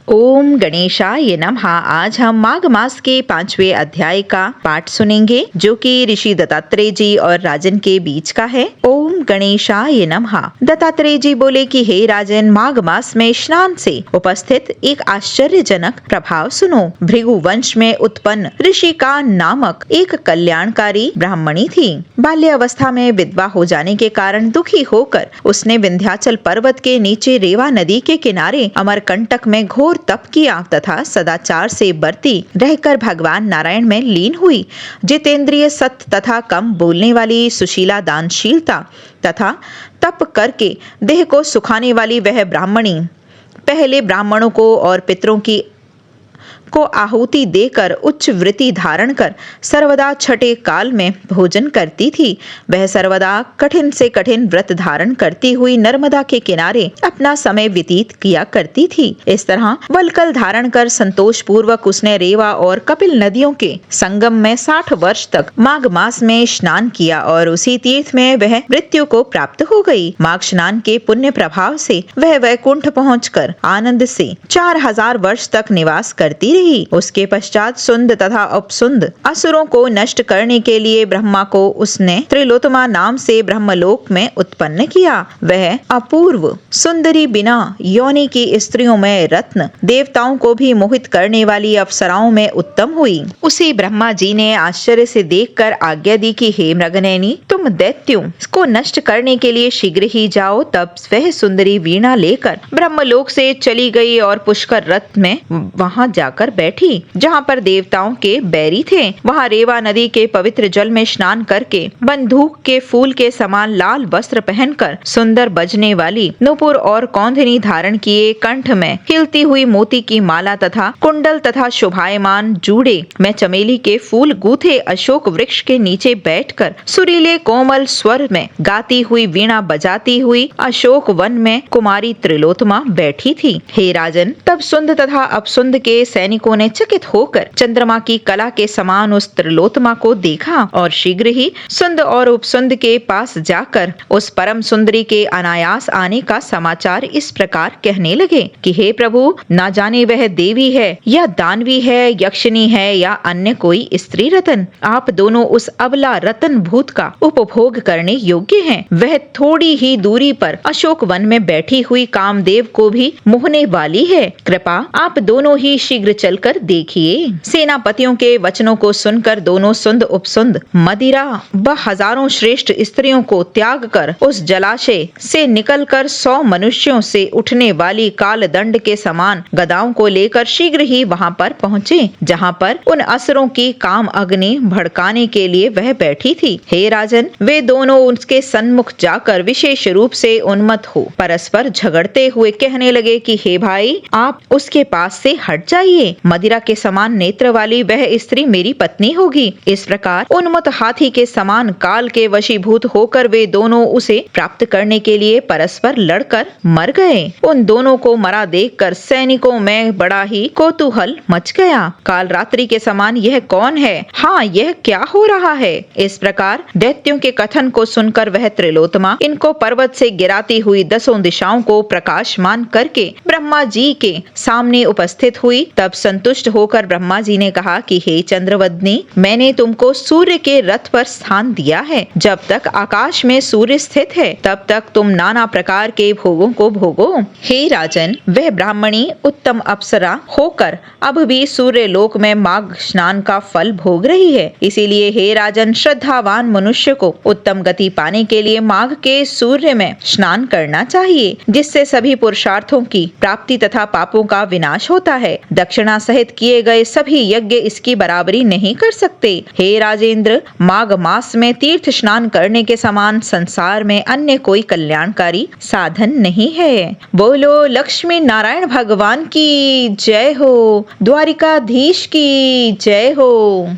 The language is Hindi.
ओम गणेशाय नमः। आज हम माघ मास के 5वें अध्याय का पाठ सुनेंगे, जो कि ऋषि दत्तात्रेय जी और राजन के बीच का है। ओम गणेशाय नमः। दत्तात्रेय जी बोले कि हे राजन, माघ मास में स्नान से उपस्थित एक आश्चर्यजनक प्रभाव सुनो। भृगु वंश में उत्पन्न ऋषिका नामक एक कल्याणकारी ब्राह्मणी थी। बाल्य अवस्था में विधवा हो जाने के कारण दुखी होकर उसने विंध्याचल पर्वत के नीचे रेवा नदी के किनारे अमरकंटक में घोर तप किया तथा सदाचार से बरती रहकर भगवान नारायण में लीन हुई। जितेंद्रिय, सत्य तथा कम बोलने वाली, सुशीला, दानशीलता तथा तप करके देह को सुखाने वाली वह ब्राह्मणी पहले ब्राह्मणों को और पितरों को आहुति देकर उच्च वृत्ति धारण कर सर्वदा छठे काल में भोजन करती थी। वह सर्वदा कठिन से कठिन व्रत धारण करती हुई नर्मदा के किनारे अपना समय व्यतीत किया करती थी। इस तरह वलकल धारण कर संतोष पूर्वक उसने रेवा और कपिल नदियों के संगम में 60 वर्ष तक माघ मास में स्नान किया और उसी तीर्थ में वह मृत्यु को प्राप्त हो गई। माघ स्नान के पुण्य प्रभाव से वह वैकुंठ पहुंचकर आनंद से 4000 वर्ष तक निवास करती रही। उसके पश्चात सुंद तथा अपसुंद असुरों को नष्ट करने के लिए ब्रह्मा को उसने त्रिलोत्तमा नाम से ब्रह्मलोक में उत्पन्न किया। वह अपूर्व सुंदरी, बिना योनि की स्त्रियों में रत्न, देवताओं को भी मोहित करने वाली अप्सराओं में उत्तम हुई। उसे ब्रह्मा जी ने आश्चर्य से देखकर आज्ञा दी कि हे मृगनयनी, तुम दैत्यों को नष्ट करने के लिए शीघ्र ही जाओ। तब वह सुंदरी वीणा लेकर ब्रह्मलोक से चली गई और पुष्कर रथ में वहां जाकर बैठी जहाँ पर देवताओं के बैरी थे। वहाँ रेवा नदी के पवित्र जल में स्नान करके बंदूक के फूल के समान लाल वस्त्र पहनकर सुंदर बजने वाली नुपुर और कौंधनी धारण किए, कंठ में खिलती हुई मोती की माला तथा कुंडल तथा शोभायमान जूड़े में चमेली के फूल गूथे अशोक वृक्ष के नीचे बैठकर सुरीले कोमल स्वर में गाती हुई वीणा बजाती हुई अशोक वन में कुमारी त्रिलोत्तमा बैठी थी। हे राजन, तब सुंद तथा अपसुंद के सैनिकों ने चकित होकर चंद्रमा की कला के समान उस त्रिलोत्तमा को देखा और शीघ्र ही सुंद और उपसुंद के पास जाकर उस परम सुंदरी के अनायास आने का समाचार इस प्रकार कहने लगे कि हे प्रभु, ना जाने वह देवी है या दानवी है, यक्षिणी है या अन्य कोई स्त्री रतन, आप दोनों उस अबला रतन भूत का उपभोग करने योग्य हैं। वह थोड़ी ही दूरी पर अशोक वन में बैठी हुई कामदेव को भी मोहने वाली है। कृपा आप दोनों ही शीघ्र चलकर देखिए। सेनापतियों के वचनों को सुनकर दोनों सुंद उपसुंद मदिरा व हजारों श्रेष्ठ स्त्रियों को त्याग कर उस जलाशय से निकलकर 100 मनुष्यों से उठने वाली काल दंड के समान गदाओं को लेकर शीघ्र ही वहां पर पहुंचे, जहां पर उन असुरों की काम अग्नि भड़काने के लिए वह बैठी थी। हे राजन, वे दोनों उसके सन्मुख जाकर विशेष रूप से उन्मत्त हो परस्पर झगड़ते हुए कहने लगे कि हे भाई, आप उसके पास से हट जाइए। मदिरा के समान नेत्र वाली वह स्त्री मेरी पत्नी होगी। इस प्रकार उन्मत्त हाथी के समान काल के वशीभूत होकर वे दोनों उसे प्राप्त करने के लिए परस्पर लड़कर मर गए। उन दोनों को मरा देखकर सैनिकों में बड़ा ही कौतूहल मच गया। काल रात्रि के समान यह कौन है? हाँ, यह क्या हो रहा है? इस प्रकार दैत्यों के कथन को सुनकर वह त्रिलोत्तमा इनको पर्वत से गिराती हुई 10 दिशाओं को प्रकाशमान करके ब्रह्मा जी के सामने उपस्थित हुई। तब संतुष्ट होकर ब्रह्मा जी ने कहा कि हे चंद्रवदनी, मैंने तुमको सूर्य के रथ पर स्थान दिया है। जब तक आकाश में सूर्य स्थित है तब तक तुम नाना प्रकार के भोगों को भोगो। हे राजन, वह ब्राह्मणी उत्तम अप्सरा होकर अब भी सूर्य लोक में माघ स्नान का फल भोग रही है। इसीलिए हे राजन, श्रद्धावान मनुष्य को उत्तम गति पाने के लिए माघ के सूर्य में स्नान करना चाहिए, जिससे सभी पुरुषार्थों की प्राप्ति तथा पापों का विनाश होता है। दक्षिणा सहित किए गए सभी यज्ञ इसकी बराबरी नहीं कर सकते। हे राजेंद्र, माघ मास में तीर्थ स्नान करने के समान संसार में अन्य कोई कल्याणकारी साधन नहीं है। बोलो लक्ष्मी नारायण भगवान की जय हो, द्वारिकाधीश की जय हो।